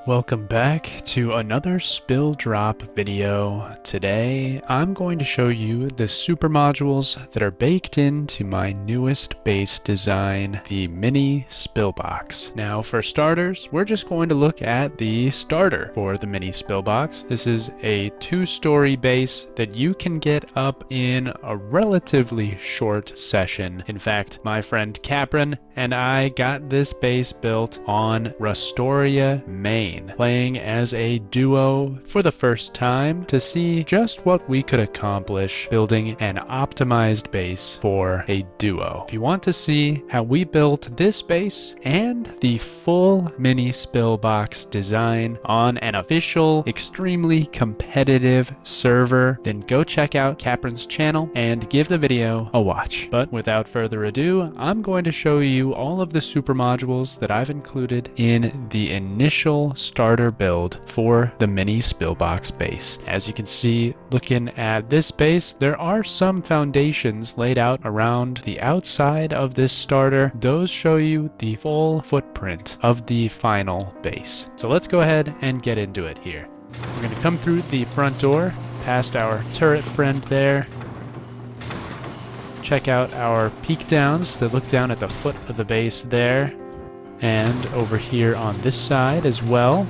Welcome back to another Spilldrop video. Today I'm going to show you the super modules that are baked into my newest base design, the Mini Spillbox. Now for starters, we're just going to look at the starter for the Mini Spillbox. This is a 2-story base that you can get up in a relatively short session. In fact, my friend Capron and I got this base built on Rustoria, Main, playing as a duo for the first time to see just what we could accomplish building an optimized base for a duo. If you want to see how we built this base and the full Mini Spillbox design on an official, extremely competitive server, then go check out Capron's channel and give the video a watch. But without further ado, I'm going to show you all of the super modules that I've included in the initial starter build for the Mini Spillbox base. As you can see, looking at this base, there are some foundations laid out around the outside of this starter. Those show you the full footprint of the final base. So let's go ahead and get into it here. We're going to come through the front door, past our turret friend there. Check out our peak downs that look down at the foot of the base there, and over here on this side as well.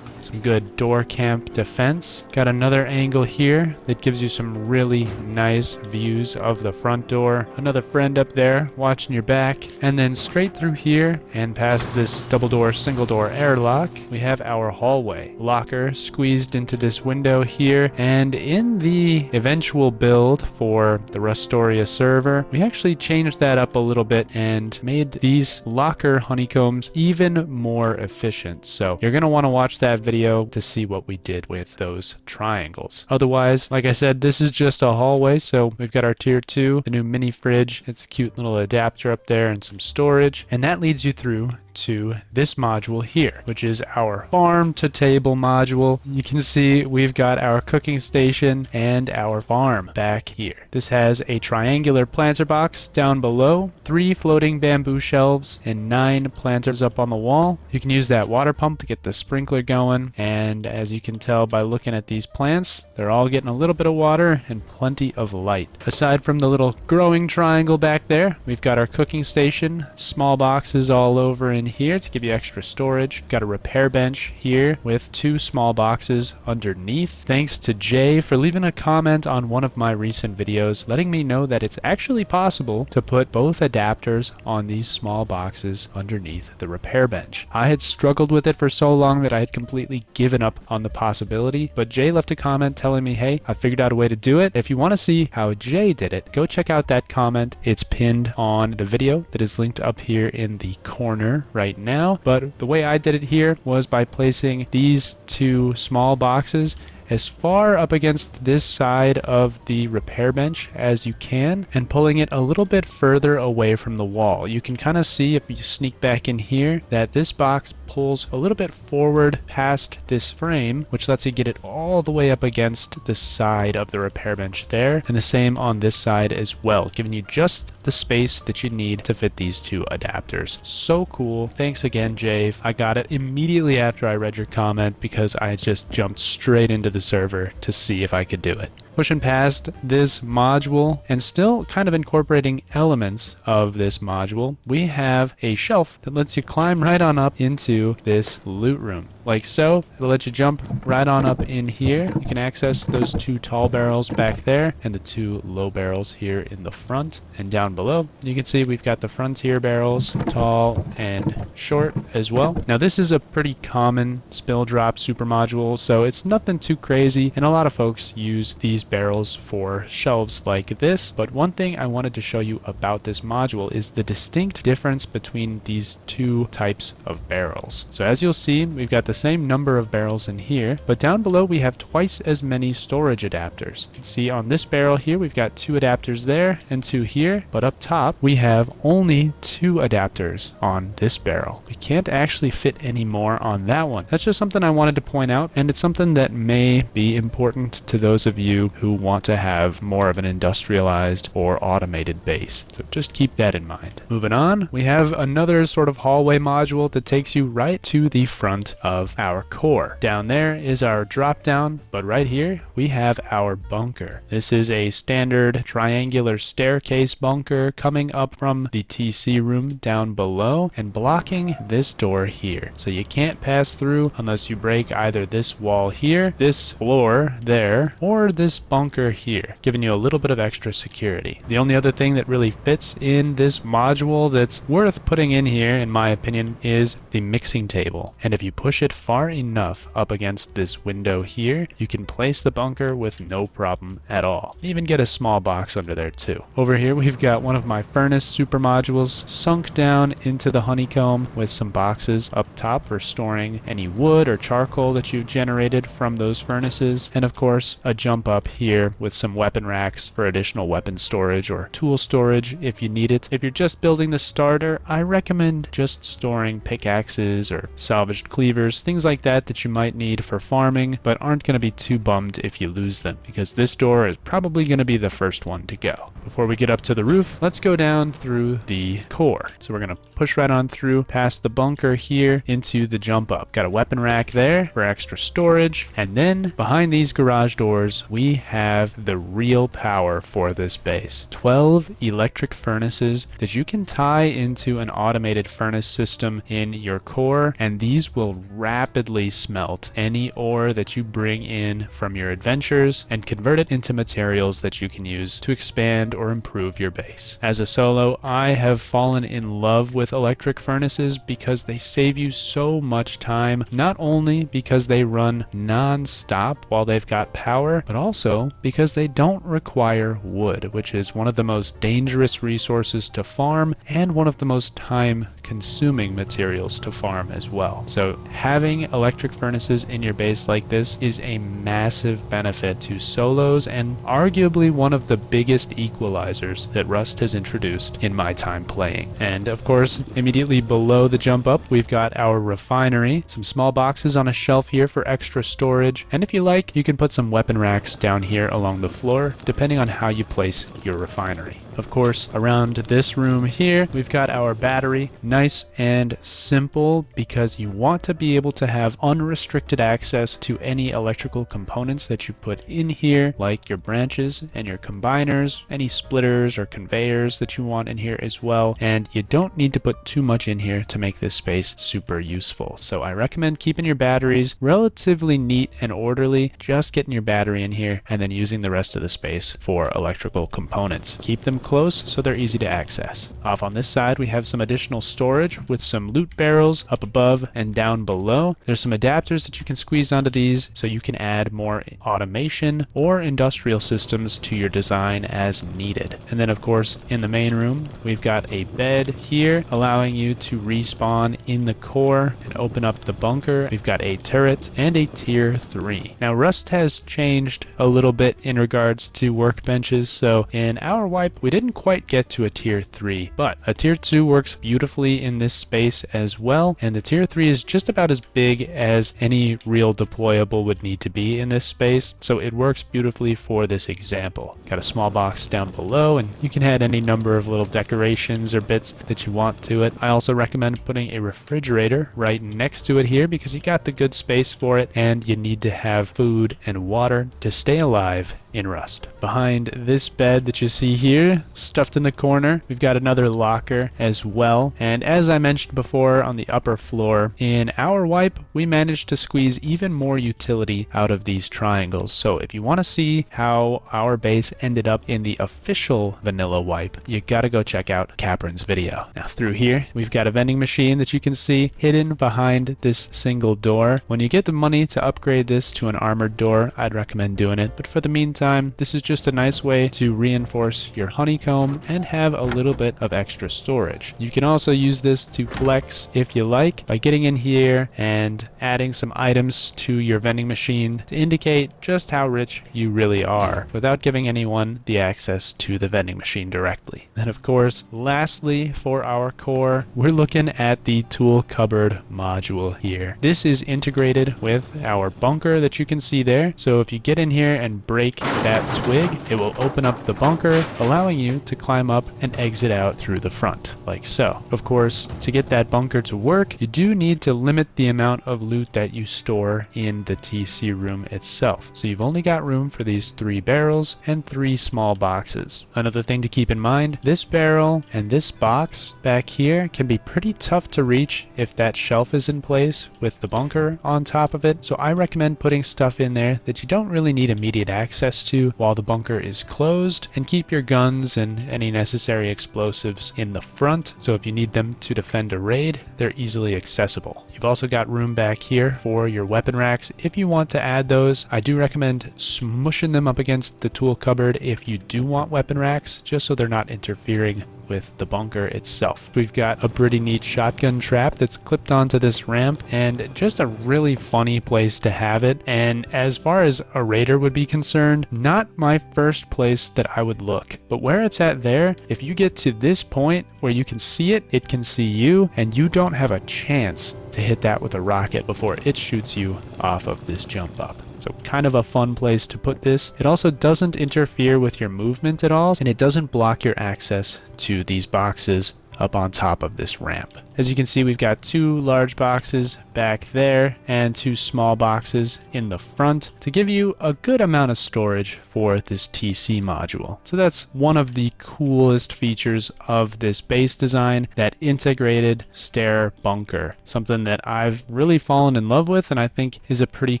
Some good door camp defense. Got another angle here that gives you some really nice views of the front door. Another friend up there watching your back. And then straight through here and past this double door, single door airlock, we have our hallway. Locker squeezed into this window here. And in the eventual build for the Rustoria server, we actually changed that up a little bit and made these locker honeycombs even more efficient. So you're going to want to watch that video to see what we did with those triangles. Otherwise, like I said, this is just a hallway. So we've got our tier 2, the new mini fridge. It's a cute little adapter up there and some storage. And that leads you through to this module here, which is our farm to table module. You can see we've got our cooking station and our farm back here. This has a triangular planter box down below, 3 floating bamboo shelves, and 9 planters up on the wall. You can use that water pump to get the sprinkler going, and as you can tell by looking at these plants, they're all getting a little bit of water and plenty of light. Aside from the little growing triangle back there, we've got our cooking station, small boxes all over in here to give you extra storage. Got a repair bench here with 2 small boxes underneath. Thanks to Jay for leaving a comment on one of my recent videos letting me know that it's actually possible to put both adapters on these small boxes underneath the repair bench. I had struggled with it for so long that I had completely given up on the possibility, but Jay left a comment telling me, hey, I figured out a way to do it. If you want to see how Jay did it, go check out that comment. It's pinned on the video that is linked up here in the corner right now. But the way I did it here was by placing these 2 small boxes as far up against this side of the repair bench as you can and pulling it a little bit further away from the wall. You can kind of see if you sneak back in here that this box pulls a little bit forward past this frame, which lets you get it all the way up against the side of the repair bench there, and the same on this side as well, giving you just the space that you need to fit these 2 adapters. So cool. Thanks again, Jay. I got it immediately after I read your comment because I just jumped straight into the server to see if I could do it. Pushing past this module and still kind of incorporating elements of this module, we have a shelf that lets you climb right on up into this loot room. Like so, it'll let you jump right on up in here. You can access those 2 tall barrels back there and the 2 low barrels here in the front. And down below, you can see we've got the frontier barrels, tall and short as well. Now this is a pretty common Spilldrop super module, so it's nothing too crazy, and a lot of folks use these barrels for shelves like this. But one thing I wanted to show you about this module is the distinct difference between these 2 types of barrels. So as you'll see, we've got the same number of barrels in here, but down below we have twice as many storage adapters. You can see on this barrel here we've got 2 adapters there and 2 here, but up top we have only 2 adapters on this barrel. We can't actually fit any more on that one. That's just something I wanted to point out, and it's something that may be important to those of you who want to have more of an industrialized or automated base. So just keep that in mind. Moving on, we have another sort of hallway module that takes you right to the front of of our core. Down there is our drop down, but right here we have our bunker. This is a standard triangular staircase bunker coming up from the TC room down below and blocking this door here. So you can't pass through unless you break either this wall here, this floor there, or this bunker here, giving you a little bit of extra security. The only other thing that really fits in this module that's worth putting in here, in my opinion, is the mixing table. And if you push it far enough up against this window here, you can place the bunker with no problem at all. Even get a small box under there too. Over here we've got one of my furnace super modules sunk down into the honeycomb with some boxes up top for storing any wood or charcoal that you've generated from those furnaces, and of course a jump up here with some weapon racks for additional weapon storage or tool storage if you need it. If you're just building the starter, I recommend just storing pickaxes or salvaged cleavers, things like that that you might need for farming but aren't going to be too bummed if you lose them, because this door is probably going to be the first one to go. Before we get up to the roof, let's go down through the core. So we're going to push right on through past the bunker here into the jump up. Got a weapon rack there for extra storage, and then behind these garage doors we have the real power for this base. 12 electric furnaces that you can tie into an automated furnace system in your core, and these will rapidly smelt any ore that you bring in from your adventures and convert it into materials that you can use to expand or improve your base. As a solo, I have fallen in love with electric furnaces because they save you so much time, not only because they run non-stop while they've got power, but also because they don't require wood, which is one of the most dangerous resources to farm and one of the most time-consuming materials to farm as well. So having electric furnaces in your base like this is a massive benefit to solos and arguably one of the biggest equalizers that Rust has introduced in my time playing. And of course, immediately below the jump up, we've got our refinery, some small boxes on a shelf here for extra storage, and if you like, you can put some weapon racks down here along the floor, depending on how you place your refinery. Of course, around this room here, we've got our battery. Nice and simple because you want to be able to have unrestricted access to any electrical components that you put in here, like your branches and your combiners, any splitters or conveyors that you want in here as well. And you don't need to put too much in here to make this space super useful. So I recommend keeping your batteries relatively neat and orderly, just getting your battery in here and then using the rest of the space for electrical components. Keep them close so they're easy to access. Off on this side we have some additional storage with some loot barrels up above and down below. There's some adapters that you can squeeze onto these so you can add more automation or industrial systems to your design as needed. And then of course in the main room we've got a bed here allowing you to respawn in the core and open up the bunker. We've got a turret and a tier 3. Now Rust has changed a little bit in regards to workbenches, so in our wipe we didn't quite get to a tier 3, but a tier 2 works beautifully in this space as well, and the tier 3 is just about as big as any real deployable would need to be in this space, so it works beautifully for this example. Got a small box down below, and you can add any number of little decorations or bits that you want to it. I also recommend putting a refrigerator right next to it here because you got the good space for it, and you need to have food and water to stay alive in Rust. Behind this bed that you see here, stuffed in the corner, we've got another locker as well. And as I mentioned before on the upper floor, in our wipe, we managed to squeeze even more utility out of these triangles. So if you want to see how our base ended up in the official vanilla wipe, you gotta go check out Caprin's video. Now through here, we've got a vending machine that you can see hidden behind this single door. When you get the money to upgrade this to an armored door, I'd recommend doing it. But for the meantime, this is just a nice way to reinforce your honeycomb and have a little bit of extra storage. You can also use this to flex if you like by getting in here and adding some items to your vending machine to indicate just how rich you really are without giving anyone the access to the vending machine directly. And of course, lastly for our core, we're looking at the tool cupboard module here. This is integrated with our bunker that you can see there. So if you get in here and break that twig, it will open up the bunker, allowing you to climb up and exit out through the front, like so. Of course, to get that bunker to work, you do need to limit the amount of loot that you store in the TC room itself. So you've only got room for these 3 barrels and 3 small boxes. Another thing to keep in mind, this barrel and this box back here can be pretty tough to reach if that shelf is in place with the bunker on top of it. So I recommend putting stuff in there that you don't really need immediate access to while the bunker is closed, and keep your guns and any necessary explosives in the front, so if you need them to defend a raid, they're easily accessible. You've also got room back here for your weapon racks. If you want to add those, I do recommend smushing them up against the tool cupboard if you do want weapon racks, just so they're not interfering with the bunker itself. We've got a pretty neat shotgun trap that's clipped onto this ramp, and just a really funny place to have it. And as far as a raider would be concerned, not my first place that I would look, but where it's at there, if you get to this point where you can see it, it can see you, and you don't have a chance to hit that with a rocket before it shoots you off of this jump up. So kind of a fun place to put this. It also doesn't interfere with your movement at all, and it doesn't block your access to these boxes up on top of this ramp. As you can see, we've got 2 large boxes back there and 2 small boxes in the front to give you a good amount of storage for this TC module. So that's one of the coolest features of this base design, that integrated stair bunker, something that I've really fallen in love with and I think is a pretty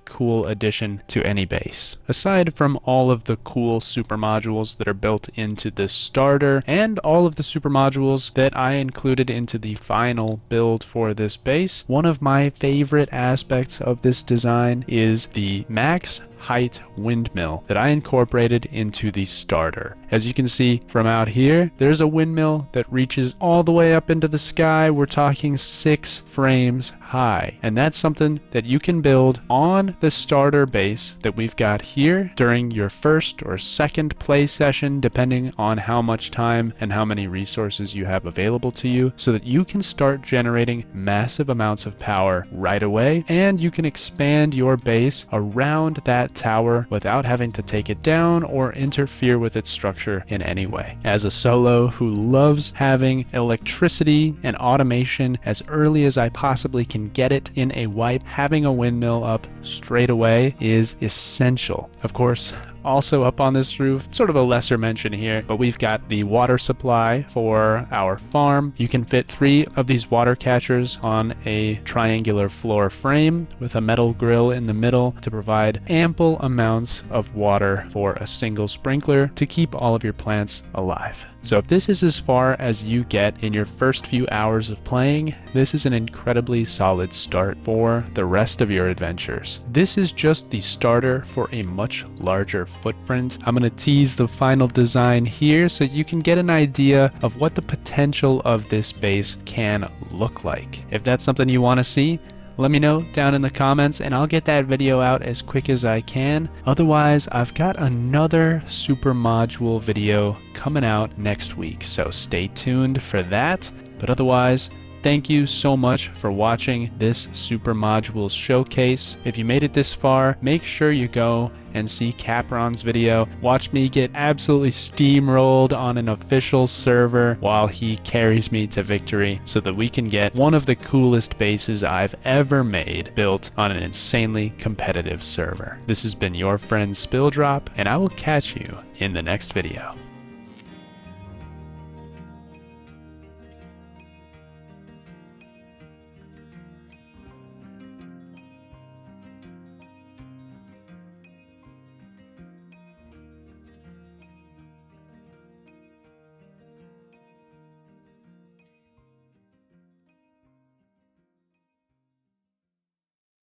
cool addition to any base. Aside from all of the cool super modules that are built into this starter and all of the super modules that I included into the final build for this base, one of my favorite aspects of this design is the max height windmill that I incorporated into the starter. As you can see from out here, there's a windmill that reaches all the way up into the sky. We're talking 6 frames high, and that's something that you can build on the starter base that we've got here during your first or second play session, depending on how much time and how many resources you have available to you, so that you can start generating massive amounts of power right away, and you can expand your base around that tower without having to take it down or interfere with its structure in any way. As a solo who loves having electricity and automation as early as I possibly can get it in a wipe, having a windmill up straight away is essential. Of course, also up on this roof, sort of a lesser mention here, but we've got the water supply for our farm. You can fit 3 of these water catchers on a triangular floor frame with a metal grill in the middle to provide ample amounts of water for a single sprinkler to keep all of your plants alive. So if this is as far as you get in your first few hours of playing, this is an incredibly solid start for the rest of your adventures. This is just the starter for a much larger footprint. I'm going to tease the final design here so you can get an idea of what the potential of this base can look like. If that's something you want to see, let me know down in the comments and I'll get that video out as quick as I can. Otherwise, I've got another super module video coming out next week, so stay tuned for that. But otherwise, thank you so much for watching this super modules showcase. If you made it this far, make sure you go and see Capron's video. Watch me get absolutely steamrolled on an official server while he carries me to victory so that we can get one of the coolest bases I've ever made built on an insanely competitive server. This has been your friend Spilldrop, and I will catch you in the next video.